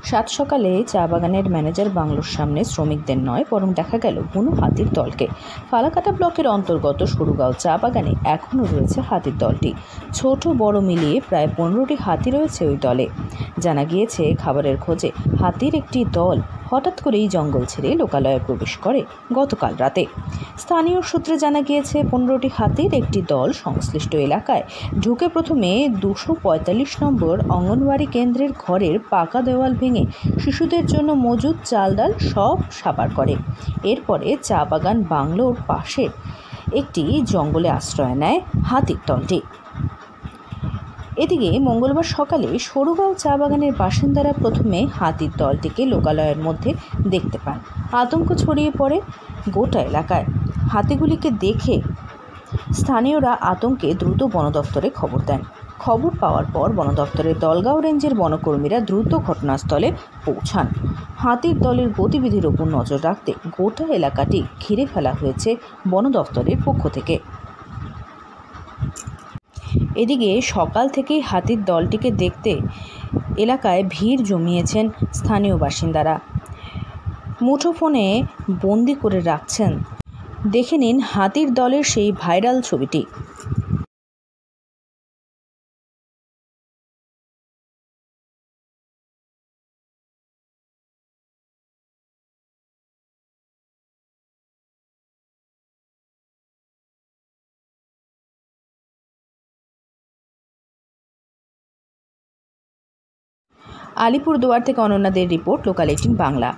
সাত সকালে চা বাগানের ম্যানেজার বাংলোর সামনে শ্রমিকদের নয় বরং দেখা গেল বুনো হাতির দলকে। ফালাকাটা ব্লকের অন্তর্গত সরুগাঁও চা বাগানে এখনও রয়েছে হাতির দলটি। ছোট বড় মিলিয়ে প্রায় 15টি হাতি রয়েছে ওই দলে। জানা গিয়েছে, খাবারের খোঁজে হাতির একটি দল হঠাৎ করেই জঙ্গল ছেড়ে লোকালয়ে প্রবেশ করে গতকাল রাতে। স্থানীয় সূত্রে জানা গিয়েছে, 15টি হাতির একটি দল সংশ্লিষ্ট এলাকায় ঢুকে প্রথমে 245 নম্বর অঙ্গনওয়াড়ি কেন্দ্রের ঘরের পাকা দেওয়াল ভেঙে শিশুদের জন্য মজুদ চাল ডাল সব সাবার করে। এরপরে চা বাগান বাংলোর পাশে একটি জঙ্গলে আশ্রয় নেয় হাতির দলটি। এদিকে মঙ্গলবার সকালে সরুগাঁও চা বাগানের বাসিন্দারা প্রথমে হাতির দলটিকে লোকালয়ের মধ্যে দেখতে পান। আতঙ্ক ছড়িয়ে পড়ে গোটা এলাকায়। হাতিগুলিকে দেখে স্থানীয়রা আতঙ্কে দ্রুত বন দপ্তরে খবর দেন। খবর পাওয়ার পর বন দপ্তরের দলগাঁও রেঞ্জের বনকর্মীরা দ্রুত ঘটনাস্থলে পৌঁছান। হাতির দলের গতিবিধির ওপর নজর রাখতে গোটা এলাকাটি ঘিরে ফেলা হয়েছে বন দপ্তরের পক্ষ থেকে। এদিকে সকাল থেকেই হাতির দলটিকে দেখতে এলাকায় ভিড় জমিয়েছেন স্থানীয় বাসিন্দারা। মুঠোফোনে বন্দি করে রাখছেন। দেখে নিন হাতির দলের সেই ভাইরাল ছবিটি। আলিপুরদুয়ার থেকে অনন্যাদের রিপোর্ট, লোকাল 18 বাংলা।